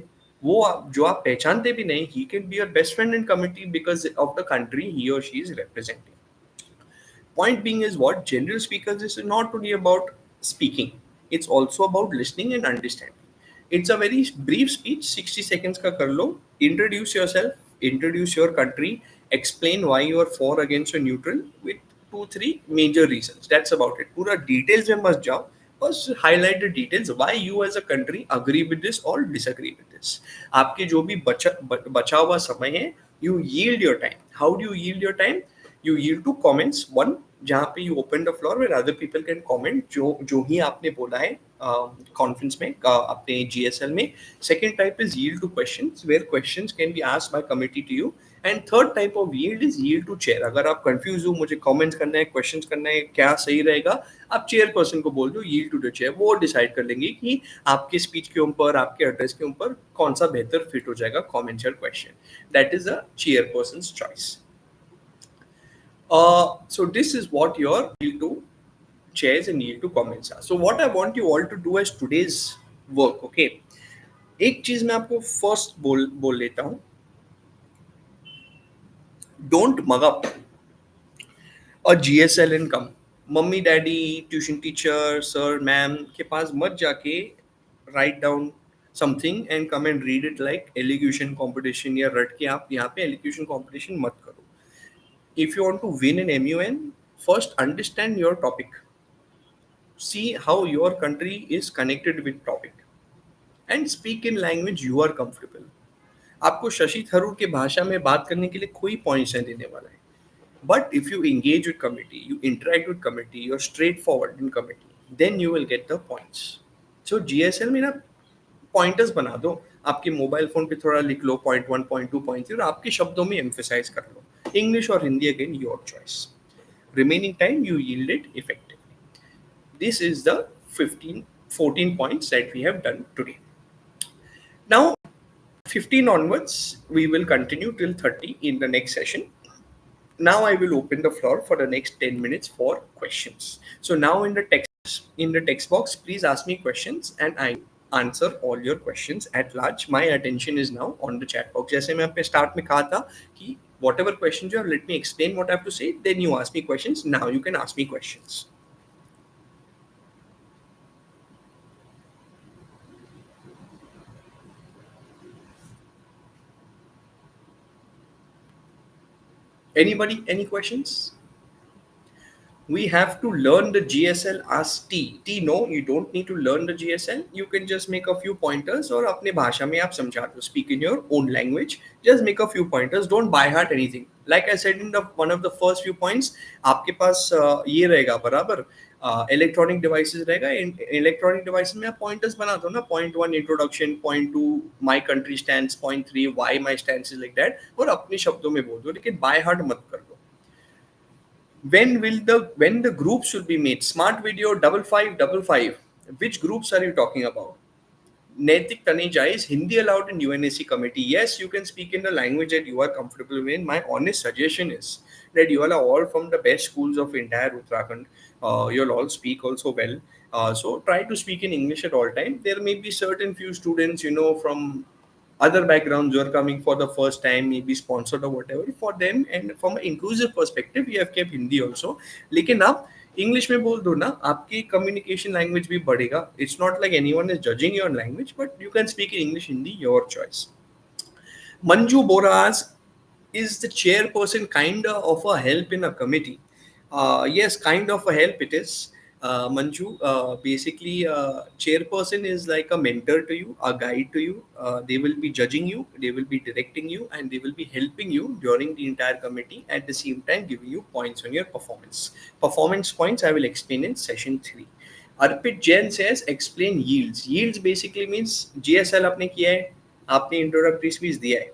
वो जो आप पहचानते भी नहीं, he can be your best friend in committee because of the country he or she is representing. Point being is what general speakers is not only about speaking, it's also about listening and understanding. It's a very brief speech, 60 seconds ka kar lo. Introduce yourself, introduce your country, explain why you are for, against or neutral with 2-3 major reasons. That's about it. Pura details mein must jao. First highlight the details why you as a country agree with this or disagree with this. आपके जो भी बचा हुआ समय है, you yield your time. How do you yield your time? You yield to comments. One, जहाँ पे you open the floor where other people can comment जो ही आपने बोला है कॉन्फ्रेंस में अपने GSL में. Second type is yield to questions where questions can be asked by committee to you. And third type of yield is yield to chair. अगर आप confuse हो, मुझे कमेंट्स करना है, क्वेश्चंस करना है, क्या सही रहेगा, आप चेयर पर्सन को बोल दो yield to the chair. वो डिसाइड कर लेंगे कि आपके स्पीच के ऊपर, आपके एड्रेस के ऊपर कौन सा बेहतर फिट हो जाएगा कमेंट्स और question. That is a chair person's choice. So this is what your yield to chairs and yield to comments are. So what I want you all to do as today's work, okay? एक चीज मैं आपको first बोल लेता हूं. Don't mug up a GSL and come. Mummy daddy, tuition teacher, sir ma'am के पास मत जाके write down something and come and read it like elocution competition, या रट के आप यहाँ पे एलिक्यूशन कॉम्पिटिशन मत करो. If you want to win in MUN, first understand your topic. See how your country is connected with topic. And speak in language you are comfortable. आपको शशि थरूर के भाषा में बात करने के लिए कोई पॉइंट्स नहीं देने वाला है. But if you engage with committee, you interact with committee, you're straightforward in committee, then you will get the points. So GSL में ना पॉइंटर्स बना दो. आपके मोबाइल फोन पे थोड़ा लिख लो पॉइंट 1, पॉइंट 2, पॉइंट 3 और आपके शब्दों में एम्फेसाइज कर लो. English or Hindi, again your choice. Remaining time you yield it effectively. This is the 14 points that we have done today. Now 15 onwards we will continue till 30 in the next session. Now I will open the floor for the next 10 minutes for questions. So now in the text box, please ask me questions and I answer all your questions at large. My attention is now on the chat box. जैसे मैं अपने start में कहा था कि whatever questions you have, let me explain what I have to say, then you ask me questions. Now you can ask me questions. Anybody, any questions? We have to learn the GSL as T. No, you don't need to learn the GSL. You can just make a few pointers और अपने भाषा में आप समझा दो. Speak in your own language. Just make a few pointers. Don't by heart anything. Like I said in one of the first few points, आपके पास ये रहेगा बराबर इलेक्ट्रॉनिक डिवाइसेस रहेगा. इलेक्ट्रॉनिक डिवाइसेस में आप पॉइंटर्स बना दो ना. Point 1 introduction, point 2 my country stands, point 3 why my stands is like that, और अपने शब्दों में बोल दो, लेकिन बाय हार्ट मत कर दो. When the groups should be made? Smart video 5555. Which groups are you talking about? Naitik Taneja, is Hindi allowed in UNAC committee? Yes, you can speak in the language that you are comfortable with. My honest suggestion is that you all are all from the best schools of entire Uttarakhand. You'll all speak also well. So try to speak in English at all time. There may be certain few students, from other backgrounds who are coming for the first time, maybe sponsored or whatever. For them, and from an inclusive perspective, we have kept Hindi also. लेकिन आप English में बोल दो ना, आपकी communication language भी बढ़ेगा. It's not like anyone is judging your language, but you can speak in English, Hindi, your choice. Manju Boras, is the chairperson kind of a help in a committee? Yes, kind of a help it is. Manju, basically, chairperson is like a mentor to you, a guide to you. They will be judging you, they will be directing you, and they will be helping you during the entire committee. At the same time, giving you points on your performance. Performance points I will explain in session 3. Arpit Jain says, explain yields. Yields basically means GSL आपने किया है, आपने introductory speech दिया है,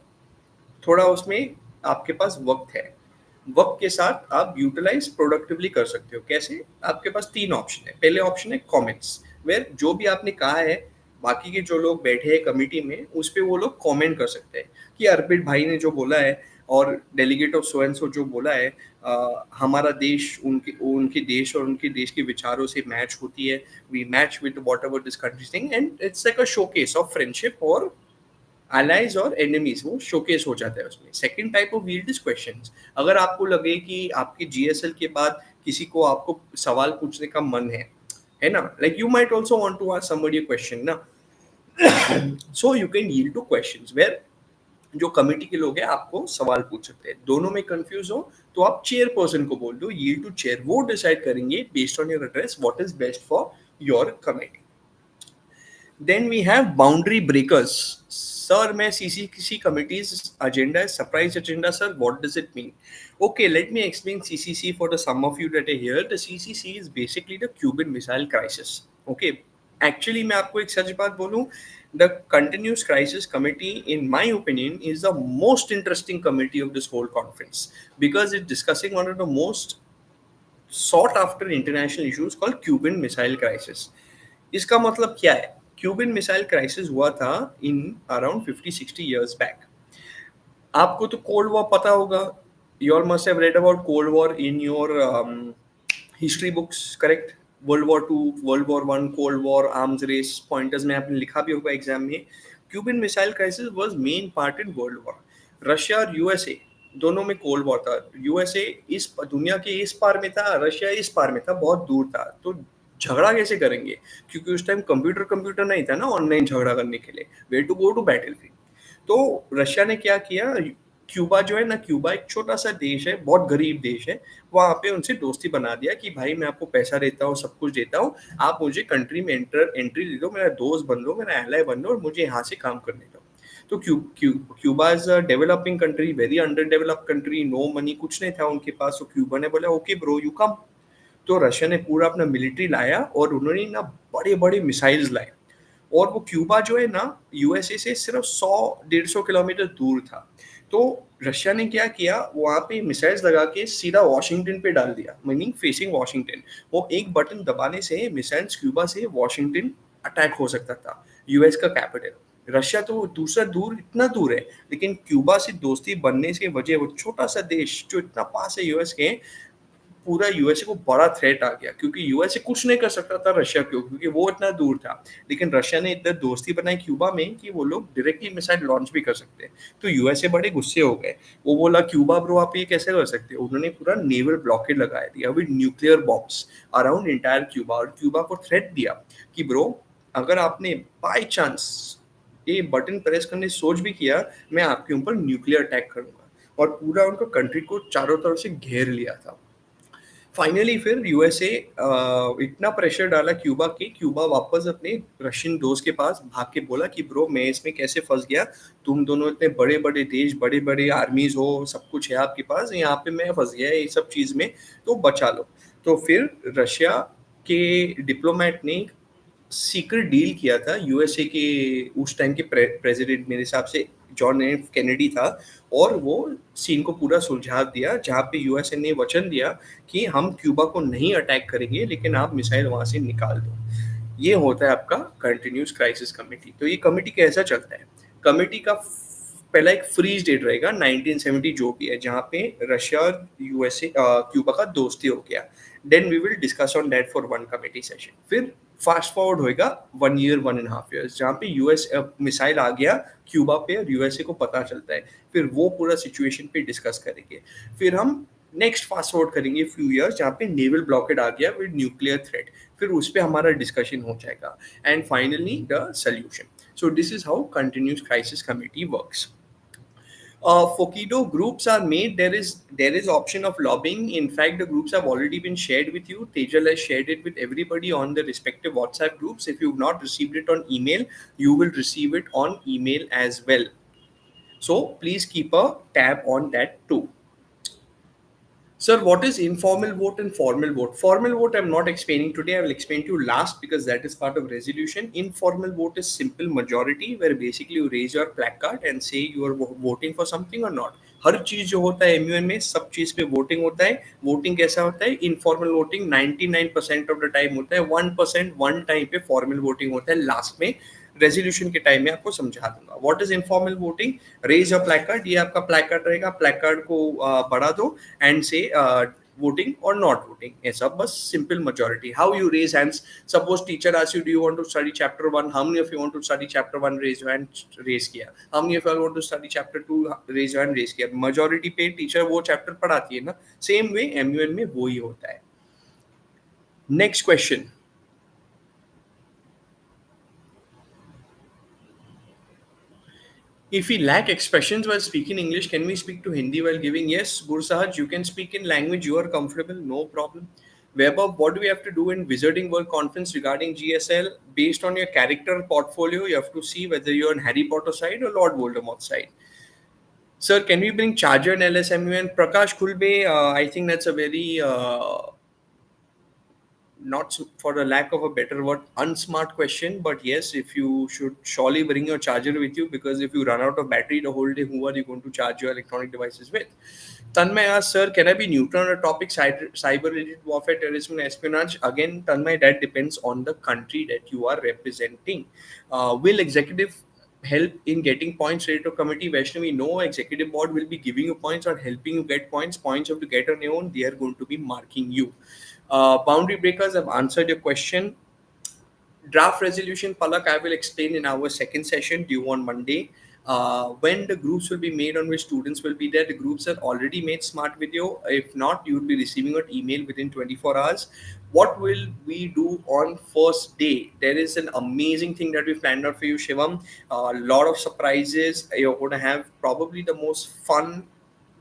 थोड़ा उसमें आपके पास वक्त है, वक्त के साथ आप यूटिलाइज प्रोडक्टिवली कर सकते हो. कैसे? आपके पास 3 ऑप्शन है. पहले ऑप्शन है कमेंट्स. वेयर जो भी आपने कहा है बाकी के जो लोग बैठे हैं कमिटी में उस पर वो लोग कमेंट कर सकते हैं कि अर्पित भाई ने जो बोला है और delegate of so and so जो बोला है हमारा देश उनके देश और उनके देश के विचारों से मैच होती है. We match with whatever this country thing and it's like a showcase of friendship और allies और enemies वो शोकेस हो जाता है उसमें. Second type of field is questions. अगर आपको लगे कि आपके जीएसएल के बाद किसी को आपको सवाल पूछने का मन है ना, like you might also want to ask somebody a question ना, so you can yield to questions where जो कमिटी के लोग हैं आपको सवाल पूछ सकते हैं. दोनों में कंफ्यूज हो तो आप चेयर पर्सन को बोल दो, यील्ड टू चेयर. वो डिसाइड करेंगे based on your address what is best for your committee. Then we have boundary breakers. Sir, मैं CCC committee's agenda is surprise agenda, sir. What does it mean? Okay, let me explain CCC for the some of you that are here. The CCC is basically the Cuban Missile Crisis. Okay, actually मैं आपको एक सच बात बोलूँ, the Continuous Crisis Committee, in my opinion, is the most interesting committee of this whole conference because it's discussing one of the most sought after international issues called Cuban Missile Crisis. इसका मतलब क्या है? Cuban missile crisis हुआ था in around 50-60 years back. आपको तो cold war पता होगा. You all must have read about cold war in your history books, correct? World war 2, world war 1, cold war, arms race pointers में आपने लिखा भी होगा एग्जाम में. Cuban missile crisis was main part in world war. Russia और USA दोनों में cold war था. यूएसए इस दुनिया के इस पार में था, रशिया इस पार में था, बहुत दूर था. तो झगड़ा कैसे करेंगे? क्योंकि उस टाइम कंप्यूटर नहीं था ना ऑनलाइन झगड़ा करने के लिए. Way to go to battlefield. तो रशिया ने क्या किया, क्यूबा जो है ना, क्यूबा एक छोटा सा देश है, बहुत गरीब देश है, वहां पे उनसे दोस्ती बना दिया कि भाई मैं आपको पैसा देता हूँ, सब कुछ देता हूँ, आप मुझे कंट्री में एंट्री दे दो, मेरा दोस्त बन लो, मेरा एलाय बन लो और मुझे यहाँ से काम करने दो. तो Cuba is a developing country, very under developed country, no money, कुछ नहीं था उनके पास. तो क्यूबा ने बोला ओके ब्रो यू कम. तो रशिया ने पूरा अपना मिलिट्री लाया और उन्होंने ना बड़े बड़े मिसाइल्स लाए. और वो क्यूबा जो है ना यूएसए से सिर्फ 100-150 किलोमीटर दूर था. तो रशिया ने क्या किया, वहां पे मिसाइल्स लगा के सीधा वॉशिंगटन पे डाल दिया, मीनिंग फेसिंग वॉशिंगटन. वो एक बटन दबाने से मिसाइल्स क्यूबा से वॉशिंगटन अटैक हो सकता था, यूएस का कैपिटल. रशिया तो दूसरा दूर, इतना दूर है, लेकिन क्यूबा से दोस्ती बनने से वजह वो छोटा सा देश जो इतना पास है यूएस के, पूरा यूएसए को बड़ा थ्रेट आ गया. क्योंकि यूएसए कुछ नहीं कर सकता था रशिया को, क्योंकि वो इतना दूर था. लेकिन रशिया ने इतना दोस्ती बनाई क्यूबा में कि वो लोग डायरेक्टली मिसाइल लॉन्च भी कर सकते हैं. तो यूएसए बड़े गुस्से हो गए. वो बोला क्यूबा ब्रो आप ये कैसे कर सकते हो. उन्होंने पूरा नेवल ब्लॉकेड लगाया दिया with nuclear bombs around entire Cuba, और क्यूबा को थ्रेट दिया कि ब्रो अगर आपने बाय चांस ये बटन प्रेस करने सोच भी किया, मैं आपके ऊपर न्यूक्लियर अटैक करूंगा. और पूरा उनका कंट्री को चारों तरफ से घेर लिया था. फाइनली फिर यूएसए इतना प्रेशर डाला क्यूबा के, क्यूबा वापस अपने रशियन दोस्त के पास भाग के बोला कि ब्रो मैं इसमें कैसे फंस गया, तुम दोनों इतने बड़े बड़े देश, बड़े बड़े आर्मीज हो, सब कुछ है आपके पास, यहाँ पे मैं फंस गया ये सब चीज़ में, तो बचा लो. तो फिर रशिया के डिप्लोमेट ने सीक्रेट डील किया था यूएसए के उस टाइम के प्रेसिडेंट, मेरे हिसाब से जॉन एफ कैनेडी था, और वो सीन को पूरा सुलझा दिया, जहाँ पे यूएसए ने वचन दिया कि हम क्यूबा को नहीं अटैक करेंगे, लेकिन आप मिसाइल वहां से निकाल दो. ये होता है आपका कंटिन्यूस क्राइसिस कमेटी. तो ये कमेटी कैसा चलता है? कमेटी का पहला एक फ्रीज डेट रहेगा 1970 जो भी है, जहाँ पे रशिया और यूएसए क्यूबा का दोस्ती हो गया. Then we will discuss on that for one committee session. फिर फास्ट फॉरवर्ड होएगा 1 ईयर 1.5 ईयर्स, जहाँ पे यूएस मिसाइल आ गया क्यूबा पे और यूएसए को पता चलता है. फिर वो पूरा सिचुएशन पे डिस्कस करेंगे. फिर हम नेक्स्ट फास्ट फॉरवर्ड करेंगे फ्यू ईयर्स, जहाँ पे नेवल ब्लॉकेड आ गया विद न्यूक्लियर थ्रेट. फिर उस पर हमारा डिस्कशन हो जाएगा. And finally the solution. So this is how continuous crisis committee works. Fokido groups are made. There is option of lobbying. In fact, the groups have already been shared with you. Tejal has shared it with everybody on the respective WhatsApp groups. If you've not received it on email, you will receive it on email as well. So please keep a tab on that too. Sir, what is informal vote and formal vote? Formal vote I'm not explaining today. I will explain to you last because that is part of resolution. Informal vote is simple majority where basically you raise your placard and say you are voting for something or not. हर चीज जो होता है MUN में सब चीज पे voting होता है. वोटिंग कैसा होता है? Informal voting 99% of the time होता है. 1% वन टाइम पे फॉर्मल वोटिंग होता है लास्ट में. रेजोल्यूशन के टाइम में आपको समझा दूंगा what is informal voting. Raise a placard, ये आपका प्लैकार्ड रहेगा. प्लैकार्ड को बढ़ा दो एंड से voting or not voting. ऐसा बस simple majority. How you raise hands? Suppose teacher asks you, do you want to study chapter 1? How many of you want to study chapter 1? Raise your hand. Raise किया. How many of you want to study chapter 2? Raise your hand. Raise किया. Majority पे teacher वो chapter पढ़ाती है ना. Same way MUN में वो ही होता है. Next question. If we lack expressions while speaking English, can we speak to Hindi while giving? Yes, Gursahaj, you can speak in language you are comfortable, no problem. Weber, what do we have to do in Wizarding World Conference regarding GSL? Based on your character portfolio, you have to see whether you're on Harry Potter side or Lord Voldemort side. Sir, can we bring Charger and LSMUN? Prakash Khulbe, I think that's a very not for a lack of a better word, unsmart question, but yes, if you should surely bring your charger with you, because if you run out of battery the whole day, who are you going to charge your electronic devices with? Tanmay asks, sir, can I be neutral on a topic cyber-related warfare, terrorism, and espionage? Again, Tanmay, that depends on the country that you are representing. Will executive help in getting points related to committee? Vaishnavi, no, executive board will be giving you points or helping you get points. Points you have to get on your own. They are going to be marking you. Boundary breakers, I've answered your question. Draft resolution, Palak, I will explain in our second session due on Monday. When the groups will be made on which students will be there, the groups are already made smart video. If not, you will be receiving an email within 24 hours. What will we do on first day? There is an amazing thing that we planned out for you, Shivam. A lot of surprises. You're going to have probably the most fun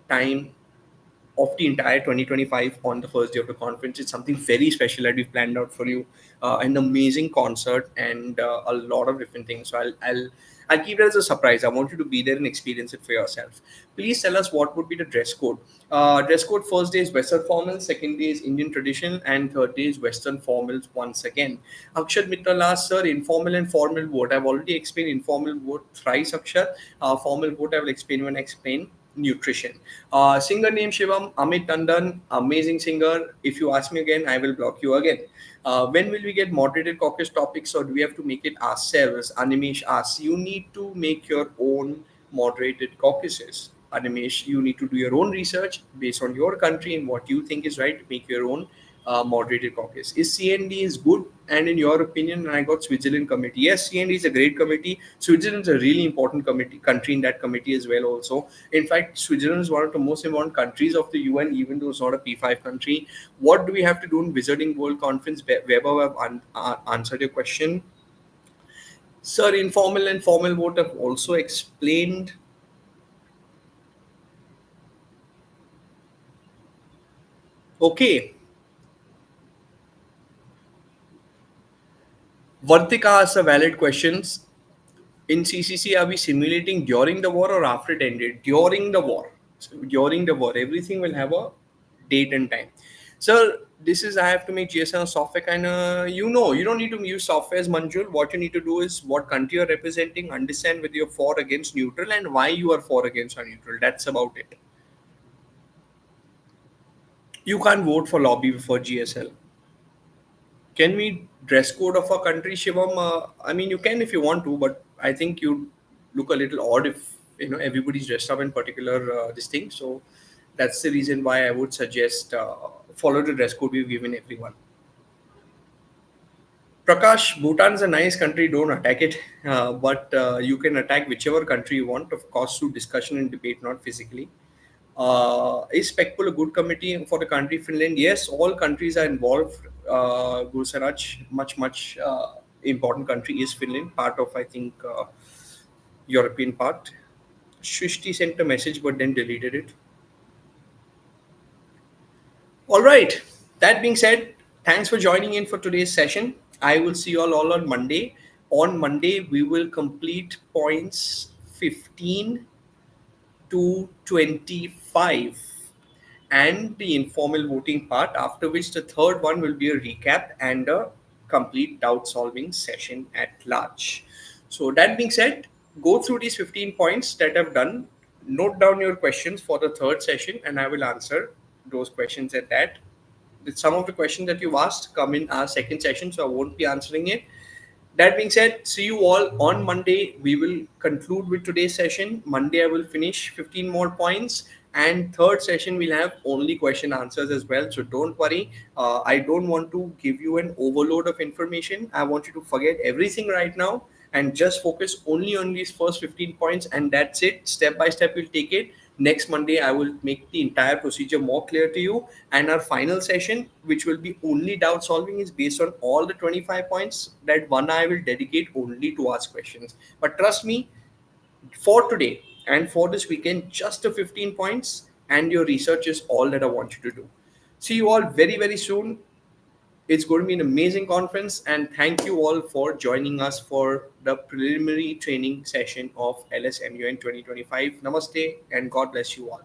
time of the entire 2025 on the first day of the conference. It's something very special that we've planned out for you. An amazing concert and a lot of different things. So I'll keep it as a surprise. I want you to be there and experience it for yourself. Please tell us what would be the dress code. Dress code first day is Western formal, second day is Indian tradition, and third day is Western formals once again. Akshat Mittal asks, sir, informal and formal vote. I've already explained informal vote thrice, Akshat. Formal vote I will explain when I explain nutrition. Singer name Shivam, Amit Tandon, amazing singer. If you ask me again, I will block you again. When will we get moderated caucus topics, or do we have to make it ourselves? Animesh asks, you need to make your own moderated caucuses. Animesh, you need to do your own research based on your country and what you think is right to make your own moderated caucus. Is CND is good? And in your opinion, and I got Switzerland committee. Yes, CND is a great committee. Switzerland is a really important country in that committee as well. Also, in fact, Switzerland is one of the most important countries of the UN, even though it's not a P5 country. What do we have to do in Wizarding World Conference? Weber, I've answered your question. Sir, informal and formal vote have also explained. Okay. Vartika asks a valid questions. In CCC, are we simulating during the war or after it ended? During the war. So during the war, everything will have a date and time. So this is I have to make GSL software kind of, you don't need to use software as Manjul. What you need to do is what country you're representing, understand whether you're for, against, neutral, and why you are for, against, or neutral. That's about it. You can't vote for lobby for GSL. Can we dress code of a country, Shivam? I mean, you can if you want to, but I think you look a little odd if everybody's dressed up in particular this thing. So that's the reason why I would suggest follow the dress code we've given everyone. Prakash, Bhutan is a nice country. Don't attack it, but you can attack whichever country you want, of course, through discussion and debate, not physically. Is SPECPOL a good committee for the country Finland? Yes, all countries are involved. Guru Saraj, much important country is Finland, part of I think European part. Shrishti sent a message but then deleted it. All right. That being said, thanks for joining in for today's session. I will see you all on Monday. On Monday, we will complete points 15 to 25 and the informal voting part, after which the third one will be a recap and a complete doubt solving session at large. So that being said, go through these 15 points that I've done. note down your questions for the third session and I will answer those questions at that. Some of the questions that you've asked come in our second session, so I won't be answering it. That being said, see you all on Monday. We will conclude with today's session. Monday, I will finish 15 more points. And third session, we'll have only question answers as well. So don't worry. I don't want to give you an overload of information. I want you to forget everything right now and just focus only on these first 15 points. And that's it. Step by step, we'll take it. Next Monday, I will make the entire procedure more clear to you. And our final session, which will be only doubt solving, is based on all the 25 points that one I will dedicate only to ask questions. But trust me, for today and for this weekend, just the 15 points and your research is all that I want you to do. See you all very, very soon. It's going to be an amazing conference, and thank you all for joining us for the preliminary training session of LSMUN 2025. Namaste, and God bless you all.